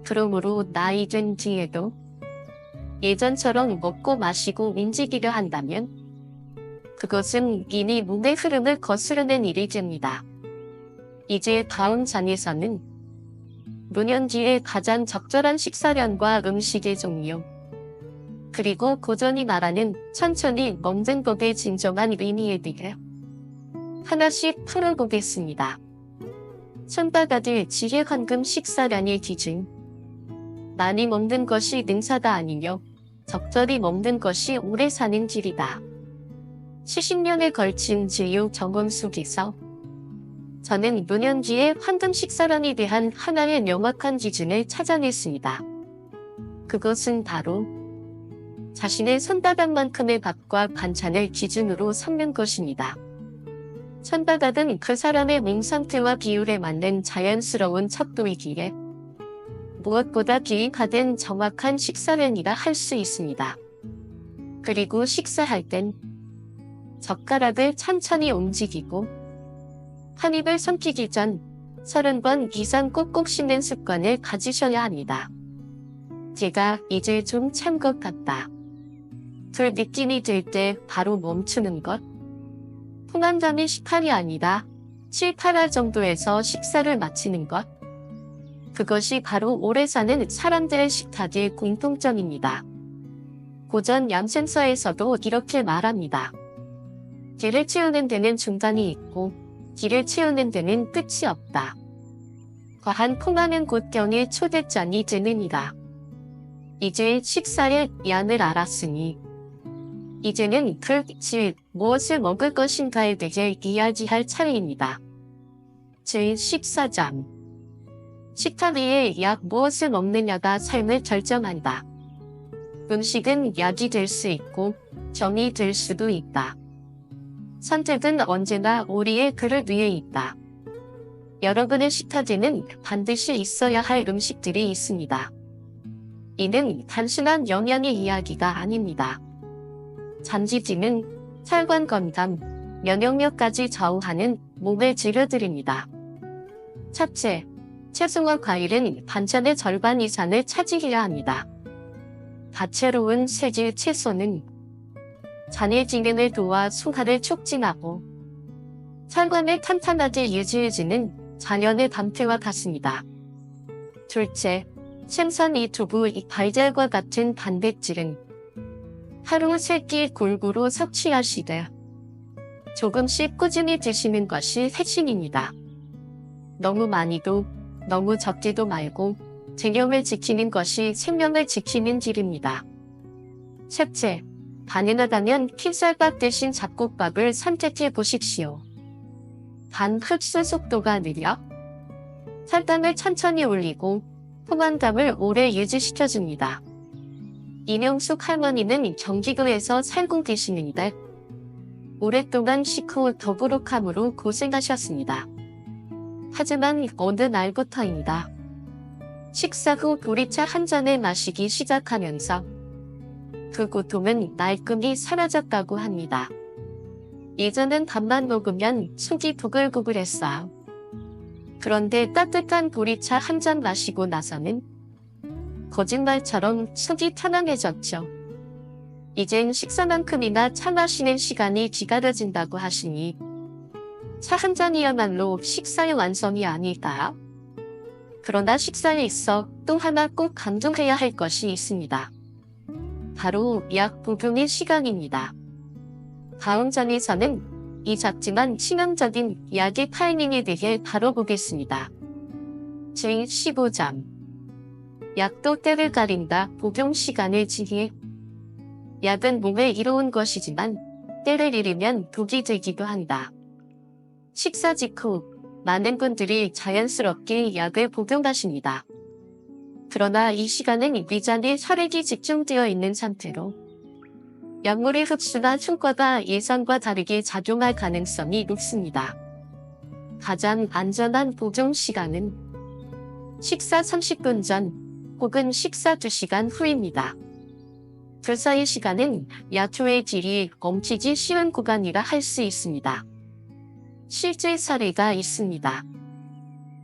그러므로 나이 든 뒤에도 예전처럼 먹고 마시고 움직이려 한다면 그것은 이미 몸의 흐름을 거스르는 일이 됩니다. 이제 다음 장에서는 노년기에 가장 적절한 식사량과 음식의 종류, 그리고 고전이 말하는 천천히 먹는 법의 진정한 의미에 대해 하나씩 풀어보겠습니다. 손바가들 지혜 황금 식사량의 기준. 많이 먹는 것이 능사가 아니며 적절히 먹는 것이 오래 사는 길이다. 70년에 걸친 진료 경험 속에서 저는 노년기의 황금 식사량에 대한 하나의 명확한 기준을 찾아냈습니다. 그것은 바로 자신의 손바닥만큼의 밥과 반찬을 기준으로 삼는 것입니다. 손바닥은 그 사람의 몸 상태와 비율에 맞는 자연스러운 척도이기에 무엇보다 비입화된 정확한 식사량이라 할 수 있습니다. 그리고 식사할 땐 젓가락을 천천히 움직이고 한 입을 삼키기 전 30번 이상 꼭꼭 씹는 습관을 가지셔야 합니다. 제가 이제 좀 찬 것 같다. 그 느낌이 들 때 바로 멈추는 것. 포만감이 18이 아니라 7, 8알 정도에서 식사를 마치는 것. 그것이 바로 오래 사는 사람들의 식탁의 공통점입니다. 고전 얌센서에서도 이렇게 말합니다. 기를 채우는 데는 중간이 있고 기를 채우는 데는 끝이 없다. 과한 포만은 곧 병의 초대장이 되느니라. 이제 식사의 양을 알았으니 이제는 그 질, 무엇을 먹을 것인가에 대해 이야기할 차례입니다. 제14장. 식탁 위에 약 무엇을 먹느냐가 삶을 결정한다. 음식은 약이 될 수 있고 정이 될 수도 있다. 선택은 언제나 우리의 그릇 위에 있다. 여러분의 식탁에는 반드시 있어야 할 음식들이 있습니다. 이는 단순한 영양의 이야기가 아닙니다. 잔지지는 혈관 건강, 면역력까지 좌우하는 몸의 재료들입니다. 첫째, 채소와 과일은 반찬의 절반 이상을 차지해야 합니다. 다채로운 세질 채소는 잔의 기능을 도와 소화를 촉진하고 혈관을 탄탄하게 유지해주는 자연의 담태와 같습니다. 둘째, 생선, 두부, 달걀과 같은 단백질은 하루 3끼 골고루 섭취하시되 조금씩 꾸준히 드시는 것이 핵심입니다. 너무 많이도 너무 적게도 말고 균형을 지키는 것이 생명을 지키는 길입니다. 셋째, 가능하다면 흰쌀밥 대신 잡곡밥을 선택해 보십시오. 단 흡수 속도가 느려 혈당을 천천히 올리고 포만감을 오래 유지시켜줍니다. 이명숙 할머니는 경기도에서 살고 계시는데 오랫동안 식후 더부룩함으로 고생하셨습니다. 하지만 어느 날부터입니다. 식사 후 보리차 한 잔을 마시기 시작하면서 그 고통은 말끔히 사라졌다고 합니다. 예전엔 밥만 먹으면 속이 부글부글했어요. 그런데 따뜻한 보리차 한 잔 마시고 나서는 거짓말처럼 속이 편안해졌죠. 이젠 식사만큼이나 차 마시는 시간이 기다려진다고 하시니 차 한 잔이야말로 식사의 완성이 아닐까요? 그러나 식사에 있어 또 하나 꼭 강조해야 할 것이 있습니다. 바로 약 복용의 시간입니다. 다음 장에서는 이 작지만 치명적인 약의 타이밍에 대해 다뤄보겠습니다. 제15장 약도 때를 가린다. 복용 시간을 지휘. 약은 몸에 이로운 것이지만 때를 잃으면 독이 되기도 한다. 식사 직후 많은 분들이 자연스럽게 약을 복용하십니다. 그러나 이 시간은 위장에 혈액이 집중되어 있는 상태로 약물의 흡수나 효과가 예상과 다르게 작용할 가능성이 높습니다. 가장 안전한 복용 시간은 식사 30분 전 혹은 식사 2시간 후입니다. 그 사이 시간은 약효의 질이 멈추기 쉬운 구간이라 할 수 있습니다. 실제 사례가 있습니다.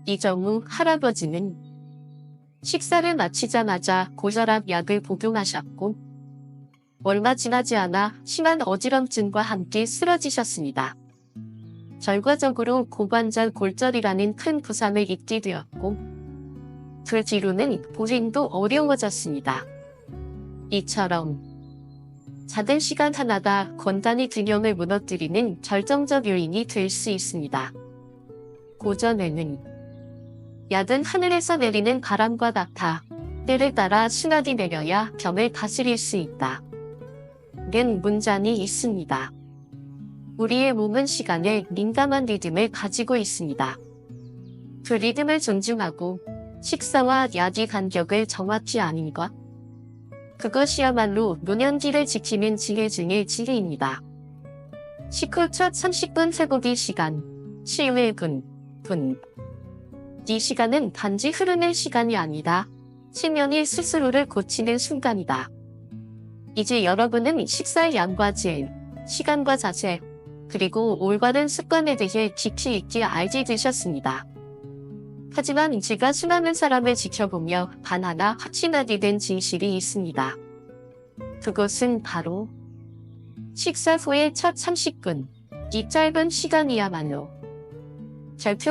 이정우 할아버지는 식사를 마치자마자 고혈압 약을 복용하셨고 얼마 지나지 않아 심한 어지럼증과 함께 쓰러지셨습니다. 결과적으로 고관절 골절이라는 큰 부상을 입게 되었고 그 뒤로는 보행도 어려워졌습니다. 이처럼 작은 시간 하나가 건강의 균형을 무너뜨리는 결정적 요인이 될 수 있습니다. 고전에는 약은 하늘에서 내리는 바람과 같아 때를 따라 순하게 내려야 병을 다스릴 수 있다. 는 문장이 있습니다. 우리의 몸은 시간에 민감한 리듬을 가지고 있습니다. 그 리듬을 존중하고 식사와 약의 간격을 정확히 아는 것. 그것이야말로 노년기를 지키는 지혜 중의 지혜입니다. 식후 첫 30분 회복의 시간, 7분. 이 시간은 단지 흐르는 시간이 아니다. 체면이 스스로를 고치는 순간이다. 이제 여러분은 식사의 양과 질, 시간과 자세, 그리고 올바른 습관에 대해 깊이 있게 알게 되셨습니다. 하지만 제가 수많은 사람을 지켜보며 단 하나 확신하게 된 진실이 있습니다. 그것은 바로 식사 후의 첫 30분, 이 짧은 시간이야말로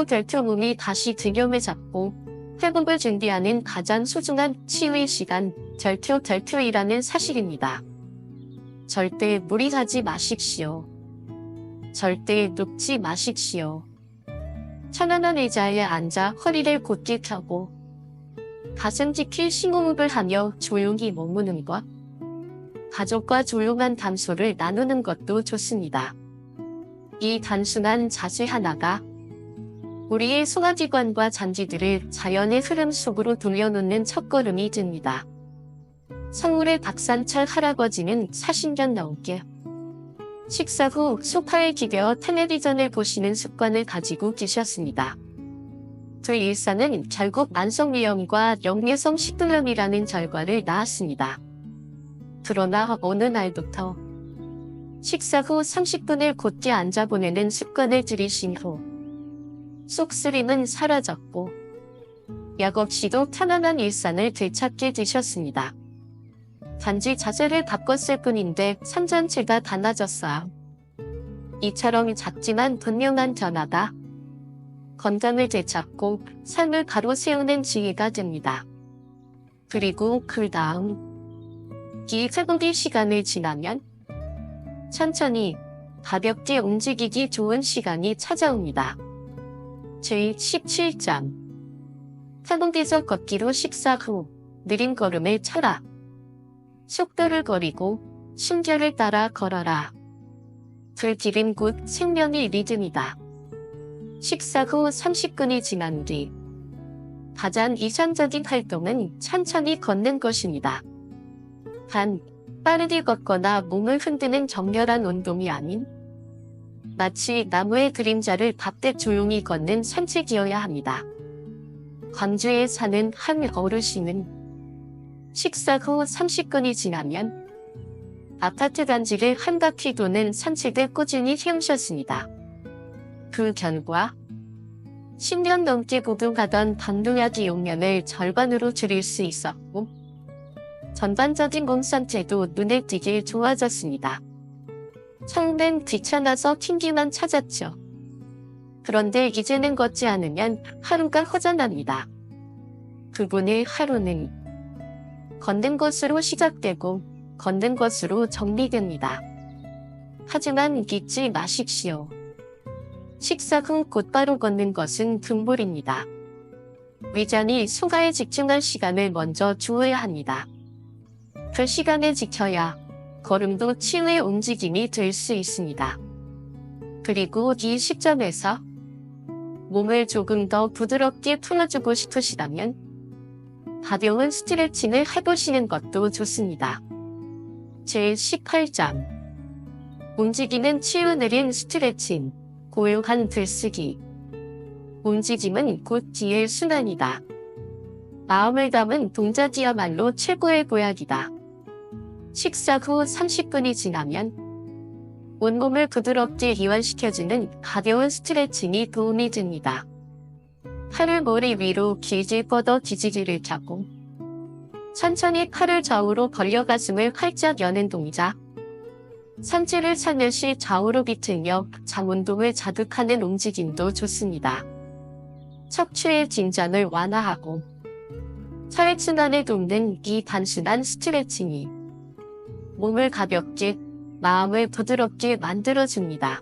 결표 몸이 다시 균형을 잡고 회복을 준비하는 가장 소중한 치유의 시간, 결표이라는 사실입니다. 절대 무리하지 마십시오. 절대 눕지 마십시오. 편안한 의자에 앉아 허리를 곧게 펴고 가슴 깊이 심호흡을 하며 조용히 머무는 것. 가족과 조용한 담소를 나누는 것도 좋습니다. 이 단순한 자세 하나가 우리의 소화기관과 잔지들을 자연의 흐름 속으로 돌려놓는 첫걸음이 됩니다. 서울의 박산철 할아버지는 40년 넘게 식사 후 소파에 기대어 텔레비전을 보시는 습관을 가지고 계셨습니다. 그 일상은 결국 만성위염과 역류성 식도염이라는 결과를 낳았습니다. 그러나 어느 날부터 식사 후 30분을 곧게 앉아 보내는 습관을 들이신 후 속쓰림은 사라졌고 약 없이도 편안한 일상을 되찾게 되셨습니다. 단지 자세를 바꿨을 뿐인데 삶 전체가 달라졌어요. 이처럼 작지만 분명한 변화가 건강을 되찾고 삶을 바로 세우는 지혜가 됩니다. 그리고 그 다음 이 회복의 시간을 지나면 천천히 가볍게 움직이기 좋은 시간이 찾아옵니다. 제17장 회복에서 걷기로 식사 후 느린 걸음을 쳐라. 속도를 거리고 숨결을 따라 걸어라. 그 길은 곧 생명의 리듬이다. 식사 후 30분이 지난 뒤 가장 이상적인 활동은 천천히 걷는 것입니다. 단, 빠르게 걷거나 몸을 흔드는 격렬한 운동이 아닌 마치 나무의 그림자를 밟듯 조용히 걷는 산책이어야 합니다. 광주에 사는 한 어르신은 식사 후 30분이 지나면 아파트 단지를 한 바퀴 도는 산책을 꾸준히 해오셨습니다. 그 결과 10년 넘게 복용하던 방독약 이용량을 절반으로 줄일 수 있었고 전반적인 몸 상태도 눈에 띄게 좋아졌습니다. 처음엔 귀찮아서 튕기만 찾았죠. 그런데 이제는 걷지 않으면 하루가 허전합니다. 그분의 하루는 걷는 것으로 시작되고 걷는 것으로 정리됩니다. 하지만 잊지 마십시오. 식사 후 곧바로 걷는 것은 금물입니다. 위장이 소화에 집중할 시간을 먼저 주어야 합니다. 그 시간에 지켜야 걸음도 치유의 움직임이 될 수 있습니다. 그리고 이 시점에서 몸을 조금 더 부드럽게 풀어주고 싶으시다면 가벼운 스트레칭을 해보시는 것도 좋습니다. 제18장 움직이는 치유 느린 스트레칭, 고요한 글쓰기. 움직임은 곧 지혜의 순환이다. 마음을 담은 동작이야말로 최고의 보약이다. 식사 후 30분이 지나면 온몸을 부드럽게 이완시켜주는 가벼운 스트레칭이 도움이 됩니다. 팔을 머리 위로 길게 뻗어 기지개를 펴고 천천히 팔을 좌우로 벌려 가슴을 활짝 여는 동작. 상체를 살며시 좌우로 비틀며 장운동을 자극하는 움직임도 좋습니다. 척추의 긴장을 완화하고 혈액순환을 돕는 이 단순한 스트레칭이 몸을 가볍게, 마음을 부드럽게 만들어줍니다.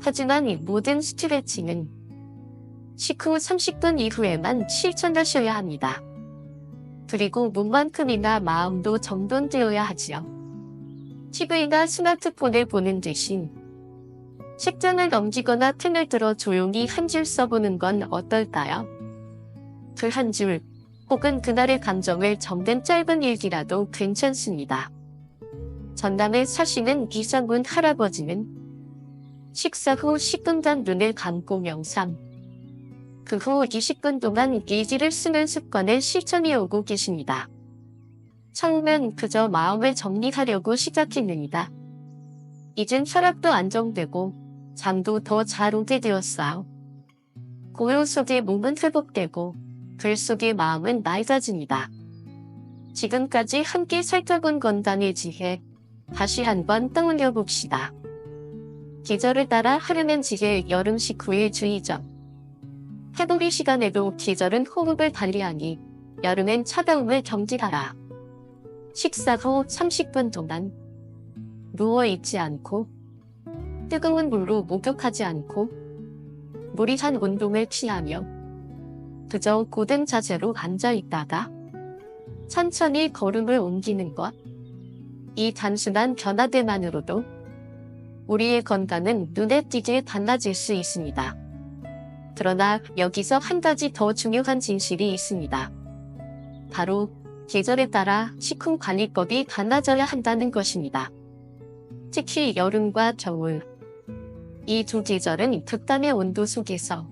하지만 이 모든 스트레칭은 식후 30분 이후에만 실천하셔야 합니다. 그리고 몸만큼이나 마음도 정돈되어야 하지요. TV나 스마트폰을 보는 대신 책장을 넘기거나 펜을 들어 조용히 한 줄 써보는 건 어떨까요? 그 한 줄, 혹은 그날의 감정을 적는 짧은 일기라도 괜찮습니다. 전남에 사시는 이상훈 할아버지는 식사 후 10분간 눈을 감고 명상, 그 후 20분 동안 일기를 쓰는 습관을 실천해 오고 계십니다. 처음엔 그저 마음을 정리하려고 시작했습니다. 이젠 혈압도 안정되고 잠도 더 잘 오게 되었어요. 고요 속에 몸은 회복되고 글 속의 마음은 맑아집니다. 지금까지 함께 살펴본 건강의 지혜, 다시 한번 떠올려 봅시다. 계절을 따라 흐르는 지혜 여름 식후의 주의점. 해돋이 시간에도 계절은 호흡을 달리하니 여름엔 차가움을 경계하라. 식사 후 30분 동안 누워있지 않고 뜨거운 물로 목욕하지 않고 무리한 운동을 피하며 그저 고된 자세로 앉아있다가 천천히 걸음을 옮기는 것. 이 단순한 변화들만으로도 우리의 건강은 눈에 띄게 달라질 수 있습니다. 그러나 여기서 한 가지 더 중요한 진실이 있습니다. 바로 계절에 따라 식후 관리법이 달라져야 한다는 것입니다. 특히 여름과 겨울, 이 두 계절은 극단의 온도 속에서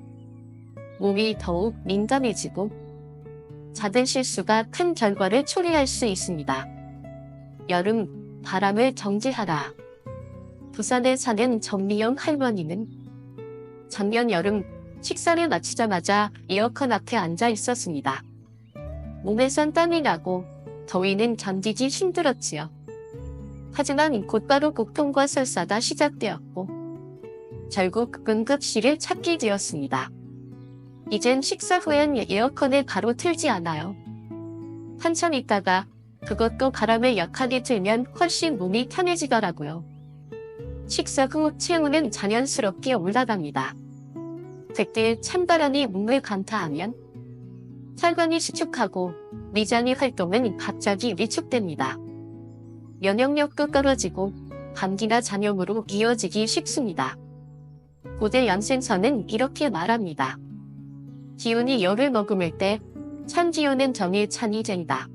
몸이 더욱 민감해지고 작은 실수가 큰 결과를 초래할 수 있습니다. 여름, 바람을 정지하라. 부산에 사는 정미영 할머니는 작년 여름 식사를 마치자마자 에어컨 앞에 앉아 있었습니다. 몸에선 땀이 나고 더위는 견디기 힘들었지요. 하지만 곧바로 복통과 설사가 시작되었고 결국 응급실을 찾게 되었습니다. 이젠 식사 후엔 에어컨을 바로 틀지 않아요. 한참 있다가 그것도 바람을 약하게 틀면 훨씬 몸이 편해지더라고요. 식사 후 체온은 자연스럽게 올라갑니다. 그때 찬바람이 몸을 강타하면 혈관이 수축하고 위장의 활동은 갑자기 위축됩니다. 면역력도 떨어지고 감기나 잔염으로 이어지기 쉽습니다. 고대 연생서는 이렇게 말합니다. 기운이 열을 머금을 때 찬 기운은 정의 찬이 된다.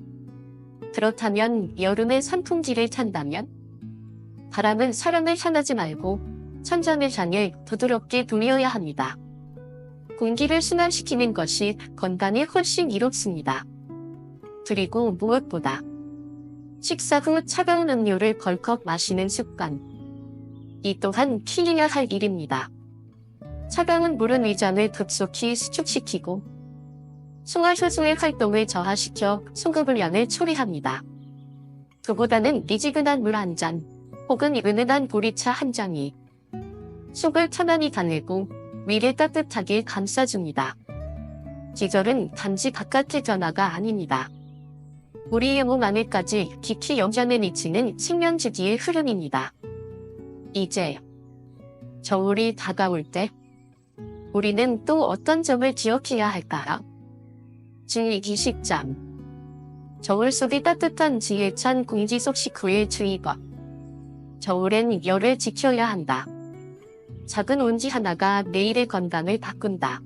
그렇다면 여름에 선풍기를 탄다면 바람은 사람을 향하지 말고 천장을 향해 부드럽게 돌려야 합니다. 공기를 순환시키는 것이 건강에 훨씬 이롭습니다. 그리고 무엇보다 식사 후 차가운 음료를 벌컥 마시는 습관. 이 또한 피해야 할 일입니다. 차가운 물은 위장을 급속히 수축시키고 소화효소의 활동을 저하시켜 소금불량을 초래합니다. 그보다는 미지근한 물 한 잔 혹은 은은한 보리차 한 잔이 속을 편안히 달래고 위를 따뜻하게 감싸줍니다. 기절은 단지 바깥의 변화가 아닙니다. 우리의 몸 안에까지 깊이 영향을 미치는 측면지기의 흐름입니다. 이제 겨울이 다가올 때 우리는 또 어떤 점을 기억해야 할까요? 주의기 식잠. 겨울 속의 따뜻한 지에 찬 공기 속 식후의 주의것. 겨울엔 열을 지켜야 한다. 작은 온지 하나가 내일의 건강을 바꾼다.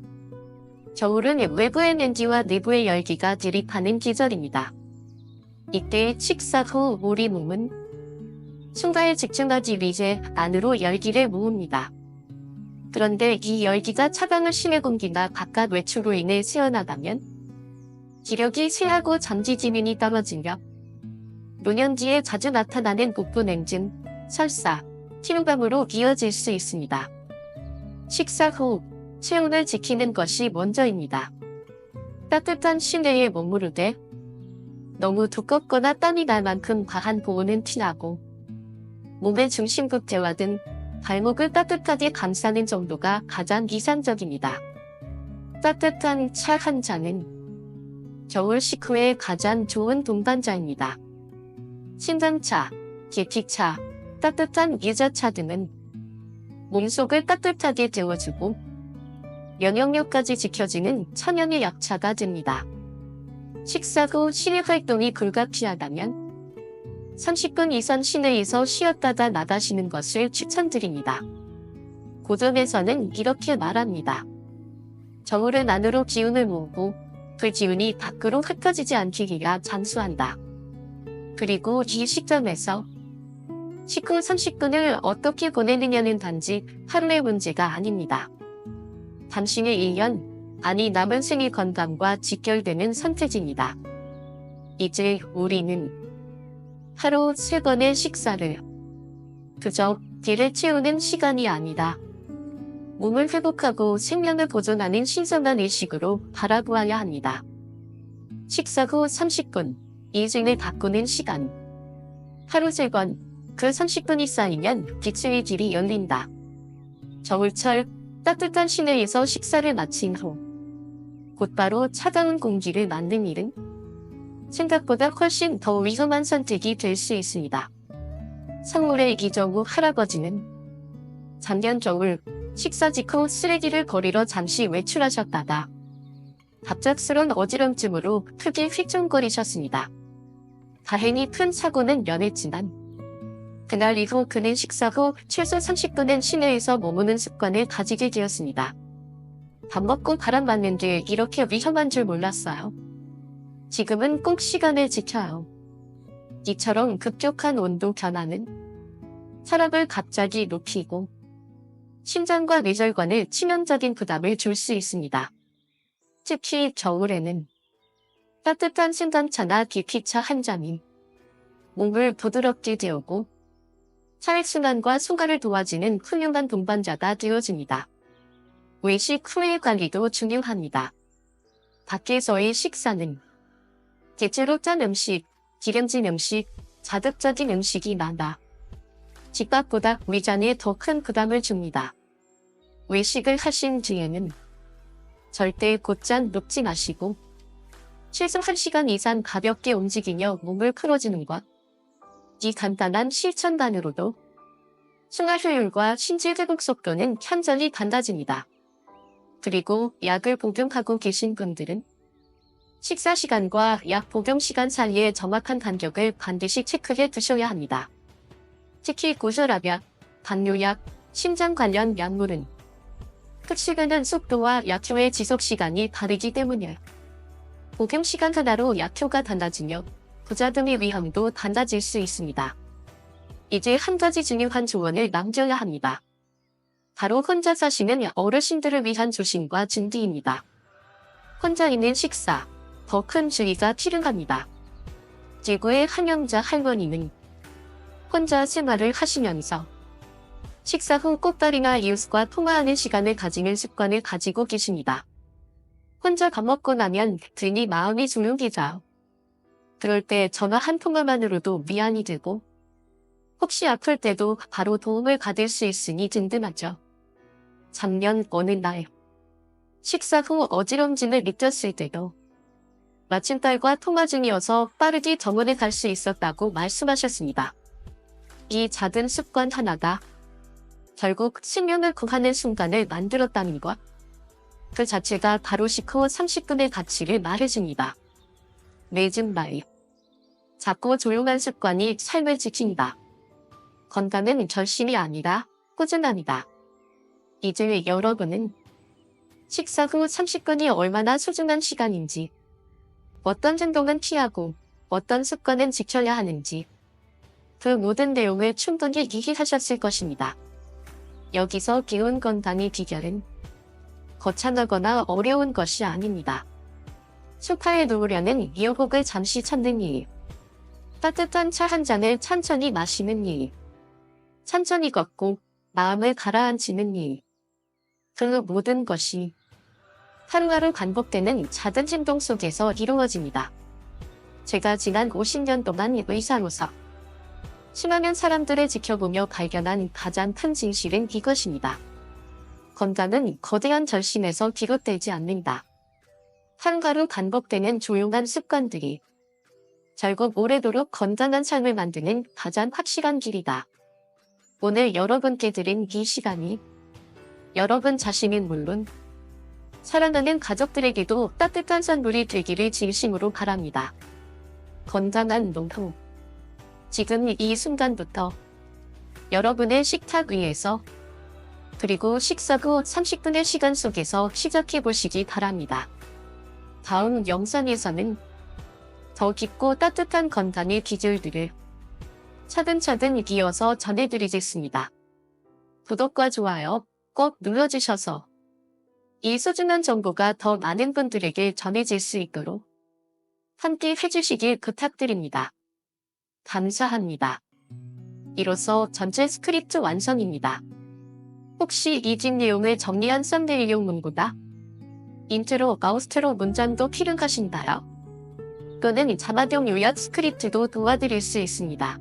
겨울은 외부의 냉기와 내부의 열기가 대립하는 계절입니다. 이때 식사 후 우리 몸은 숭가에 집중하기 위해 안으로 열기를 모읍니다. 그런데 이 열기가 차가운 실내 공기나 바깥 외출로 인해 새어나가면 기력이 쇠하고 잠지 지능이 떨어지며 노년기에 자주 나타나는 복부냉증, 설사, 피로감으로 이어질 수 있습니다. 식사 후 체온을 지키는 것이 먼저입니다. 따뜻한 실내에 머무르되 너무 두껍거나 땀이 날 만큼 과한 보온은 피하고 몸의 중심 끝에와 등 발목을 따뜻하게 감싸는 정도가 가장 이상적입니다. 따뜻한 차 한 잔은 겨울 식후에 가장 좋은 동반자입니다. 신선차, 계피차, 따뜻한 유자차 등은 몸속을 따뜻하게 데워주고 면역력까지 지켜주는 천연의 약차가 됩니다. 식사 후 실내 활동이 불가피하다면 30분 이상 실내에서 쉬었다가 나가시는 것을 추천드립니다. 고전에서는 이렇게 말합니다. 겨울은 안으로 기운을 모으고 그 기운이 밖으로 흩어지지 않기 위해 잠수한다. 그리고 이 시점에서 식후 30분을 어떻게 보내느냐는 단지 하루의 문제가 아닙니다. 당신의 1년, 아니 남은 생의 건강과 직결되는 선택입니다. 이제 우리는 하루 3번의 식사를 그저 배를 채우는 시간이 아니다. 몸을 회복하고 생명을 보존하는 신선한 의식으로 바라보아야 합니다. 식사 후 30분, 인생을 바꾸는 시간. 하루 3번, 그 30분이 쌓이면 빛의 길이 열린다. 겨울철 따뜻한 실내에서 식사를 마친 후 곧바로 차가운 공기를 맞는 일은 생각보다 훨씬 더 위험한 선택이 될 수 있습니다. 성물의 이정우 할아버지는 작년 겨울 식사 직후 쓰레기를 버리러 잠시 외출하셨다가 갑작스런 어지럼증으로 크게 휘청거리셨습니다. 다행히 큰 사고는 면했지만 그날 이후 그는 식사 후 최소 30분은 실내에서 머무는 습관을 가지게 되었습니다. 밥 먹고 바람 맞는데 이렇게 위험한 줄 몰랐어요. 지금은 꼭 시간을 지켜요. 이처럼 급격한 온도 변화는 혈압을 갑자기 높이고 심장과 뇌혈관에 치명적인 부담을 줄 수 있습니다. 특히 겨울에는 따뜻한 생강차나 계피차 한 잔이 몸을 부드럽게 데우고 혈액순환과 소화를 도와주는 훌륭한 동반자가 되어줍니다. 외식 후의 관리도 중요합니다. 밖에서의 식사는 대체로 짠 음식, 기름진 음식, 자극적인 음식이 많아 집밥보다 위장에 더 큰 부담을 줍니다. 외식을 하신 뒤에는 절대 곧장 눕지 마시고 최소 1시간 이상 가볍게 움직이며 몸을 풀어주는 것. 이 간단한 실천만으로도 소화 효율과 신체 회복 속도는 현저히 달라집니다. 그리고 약을 복용하고 계신 분들은 식사 시간과 약 복용 시간 사이의 정확한 간격을 반드시 체크해 두셔야 합니다. 특히 고혈압약, 당뇨약, 심장 관련 약물은 특식은 속도와 약효의 지속 시간이 다르기 때문이에요. 복용 시간 하나로 약효가 달라지며 부작용의 위험도 달라질 수 있습니다. 이제 한 가지 중요한 조언을 남겨야 합니다. 바로 혼자 사시는 어르신들을 위한 조심과 준비입니다. 혼자 있는 식사, 더 큰 주의가 필요합니다. 지구의 한영자 할머니는 혼자 생활을 하시면서 식사 후 꽃다리나 이웃과 통화하는 시간을 가지는 습관을 가지고 계십니다. 혼자 밥 먹고 나면 괜히 마음이 조용해져요. 그럴 때 전화 한 통화만으로도 위안이 되고 혹시 아플 때도 바로 도움을 받을 수 있으니 든든하죠. 작년 어느 날 식사 후 어지럼짐을 느꼈을 때도 마침 딸과 통화 중이어서 빠르게 병원에 갈 수 있었다고 말씀하셨습니다. 이 작은 습관 하나가 결국 sinh命을 구하는 순간을 만들었다는 것. 그 자체가 바로 식후 30분의 가치를 말해줍니다. 매진 말. 작고 조용한 습관이 삶을 지킨다. 건강은 결심이 아니라 꾸준함이다. 이제 여러분은 식사 후 30분이 얼마나 소중한 시간인지, 어떤 행동은 피하고 어떤 습관은 지켜야 하는지 그 모든 내용을 충분히 이해하셨을 것입니다. 여기서 기운 건강의 비결은 거창하거나 어려운 것이 아닙니다. 소파에 누우려는 유혹을 잠시 참는 일, 따뜻한 차 한 잔을 천천히 마시는 일, 천천히 걷고 마음을 가라앉히는 일, 그 모든 것이 하루하루 반복되는 작은 행동 속에서 이루어집니다. 제가 지난 50년 동안 의사로서 수많은 사람들을 지켜보며 발견한 가장 큰 진실은 이것입니다. 건강은 거대한 결심에서 비롯되지 않는다. 하루하루 반복되는 조용한 습관들이 결국 오래도록 건강한 삶을 만드는 가장 확실한 길이다. 오늘 여러분께 드린 이 시간이 여러분 자신은 물론 사랑하는 가족들에게도 따뜻한 선물이 되기를 진심으로 바랍니다. 건강한 노후. 지금 이 순간부터 여러분의 식탁 위에서 그리고 식사 후 30분의 시간 속에서 시작해 보시기 바랍니다. 다음 영상에서는 더 깊고 따뜻한 건강의 기술들을 차근차근 이어서 전해드리겠습니다. 구독과 좋아요 꼭 눌러주셔서 이 소중한 정보가 더 많은 분들에게 전해질 수 있도록 함께 해주시길 부탁드립니다. 감사합니다. 이로써 전체 스크립트 완성입니다. 혹시 이 집 내용을 정리한 썸네일용 문구나 인트로, 아웃트로 문장도 필요하신가요? 또는 자막용 요약 스크립트도 도와드릴 수 있습니다.